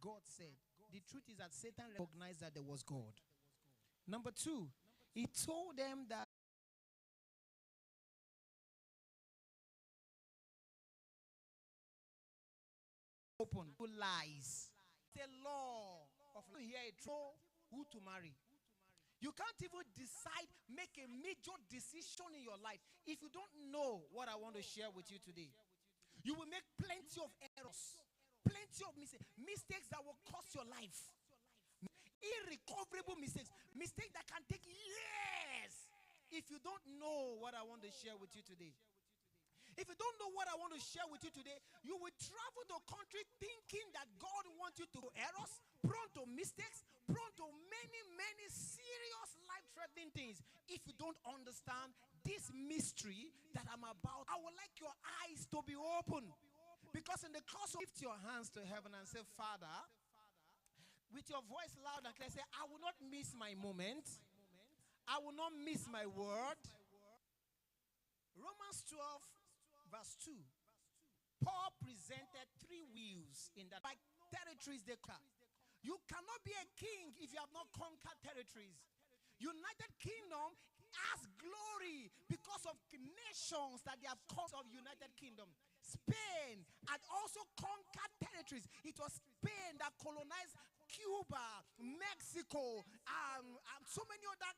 God said. The truth is that Satan recognized that there was God. Number two, he told them that open lies. The law of here a true who to marry. You can't even decide, make a major decision in your life if you don't know what I want to share with you today. You will make plenty of errors, plenty of mistakes that will cost your life. Irrecoverable mistakes, mistakes that can take years if you don't know what I want to share with you today. If you don't know what I want to share with you today, you will travel to a country thinking that God wants you to errors, prone to mistakes, prone to many serious life-threatening things. If you don't understand this mystery that I'm about, I would like your eyes to be open. Because in the course of, lift your hands to heaven and say, Father, with your voice loud and clear, say, I will not miss my moment. I will not miss my word. Romans 12 verse 2. Paul presented 3 wheels in that, like territories they conquer. You cannot be a king if you have not conquered territories. United Kingdom has glory because of nations that they have called of United Kingdom. Spain had also conquered territories. It was Spain that colonized Cuba, Mexico, so many other,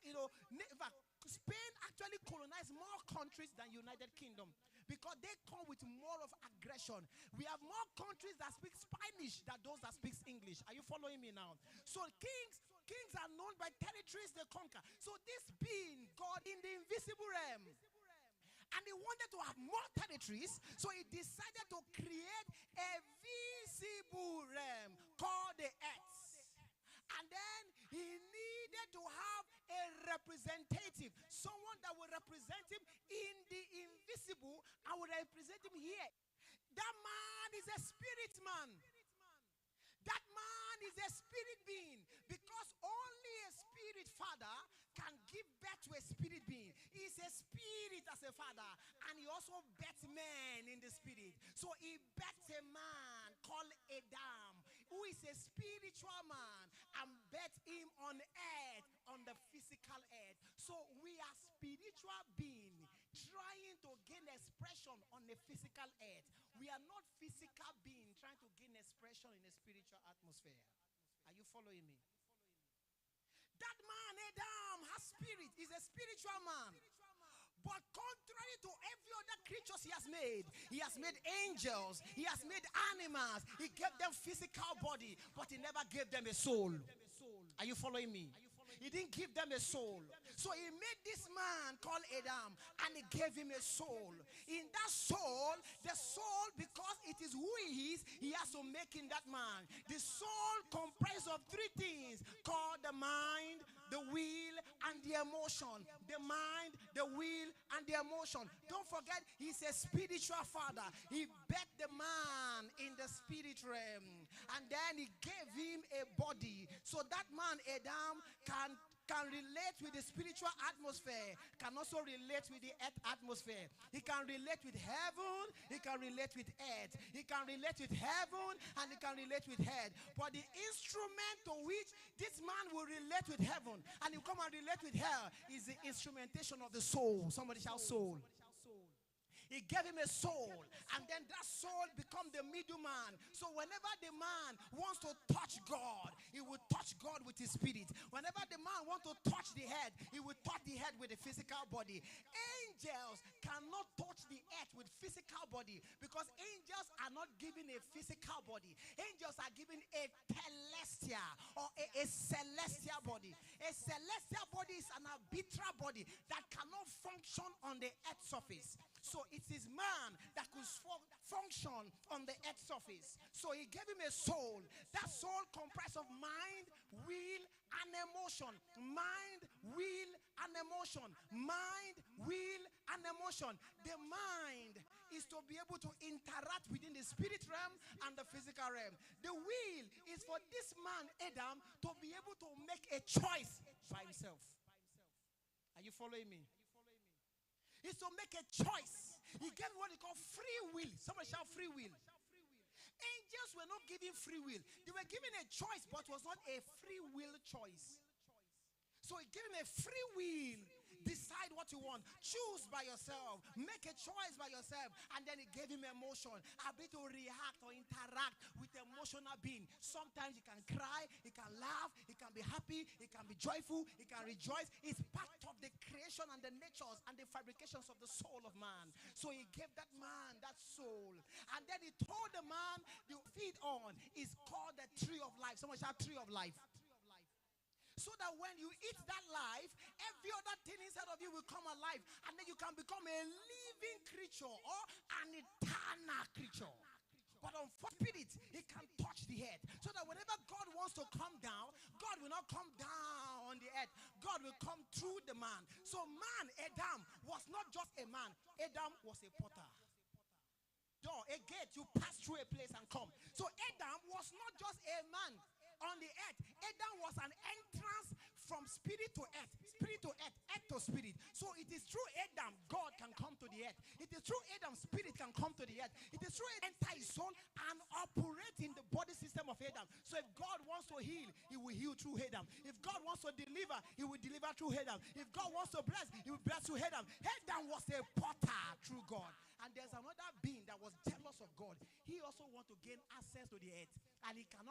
Spain actually colonized more countries than United Kingdom because they come with more of aggression. We have more countries that speak Spanish than those that speak English. Are you following me now? So kings are known by territories they conquer. So this being God in the invisible realm, and he wanted to have more territories, so he decided to create a visible realm called the earth. And then he needed to have a representative, someone that will represent him in the invisible and will represent him here. That man is a spirit man. That man is a spirit being, because only a spirit father can give birth to a spirit being. He's a spirit as a father, and he also births men in the spirit. So he births a man called Adam, who is a spiritual man, and births him on earth, on the physical earth. So we are spiritual beings trying to gain expression on the physical earth. We are not physical beings trying to gain expression in a spiritual atmosphere. Are you following me? That man, Adam, has spirit. He's a spiritual man. But contrary to every other creatures he has made angels, he has made animals, he gave them physical body, but he never gave them a soul. Are you following me? He didn't give them a soul. So he made this man called Adam, and he gave him a soul. In that soul, the soul, because it is who he is, he has to make in that man. The soul comprises of 3 things called the mind, the will, and the emotion. The mind, the will, and the emotion. Don't forget, he's a spiritual father. He birthed the man in the spirit realm, and then he gave him a body. So that man, Adam, can relate with the spiritual atmosphere, can also relate with the earth atmosphere. He can relate with heaven, he can relate with earth. He can relate with heaven, and he can relate with earth. But the instrument to which this man will relate with heaven and he will come and relate with hell is the instrumentation of the soul. Somebody shout soul. He gave him a soul, and then that soul becomes the middleman. So whenever the man wants to touch God, he will touch God with his spirit. Whenever the man wants to touch the head, he will touch the head with the physical body. Angels cannot touch the earth with physical body, because angels are not given a physical body. Angels are given a telestial or a celestial body. A celestial body is an arbitral body that cannot function on the earth surface. So it is man that could function on the earth surface. So he gave him a soul. That soul comprised of mind, will, and emotion. Mind, will, and emotion. Mind, will, and emotion. The mind is to be able to interact within the spirit realm and the physical realm. The will is for this man, Adam, to be able to make a choice by himself. Are you following me? Is to make a choice. He gave what he called free will. Somebody shout free will. Angels were not given free will. They were were given a choice, but it was not a free will choice. So he gave him a free will. Decide what you want. Choose by yourself. Make a choice by yourself. And then he gave him emotion. Ability to react or interact with the emotional being. Sometimes he can cry, he can laugh, he can be happy, he can be joyful, he can rejoice. It's part of the creation and the natures and the fabrications of the soul of man. So he gave that man that soul. And then he told the man to feed on is called the tree of life. Someone shout tree of life. So that when you eat that life, every other thing inside of you will come alive. And then you can become a living creature or an eternal creature. But on spirit, it can touch the head. So that whenever God wants to come down, God will not come down on the earth. God will come through the man. So man, Adam, was not just a man. Adam was a potter. Door, a gate, you pass through a place and come. So Adam was not just a man on the earth. Adam was an entrance from spirit to earth to spirit. So it is through Adam God can come to the earth. It is through Adam spirit can come to the earth. It is through enter his soul and operate in the body system of Adam. So if God wants to heal, he will heal through Adam. If God wants to deliver, he will deliver through Adam. If God wants to bless, he will bless through Adam. Adam was a potter through God. And there's another being that was jealous of God. He also wants to gain access to the earth. And he cannot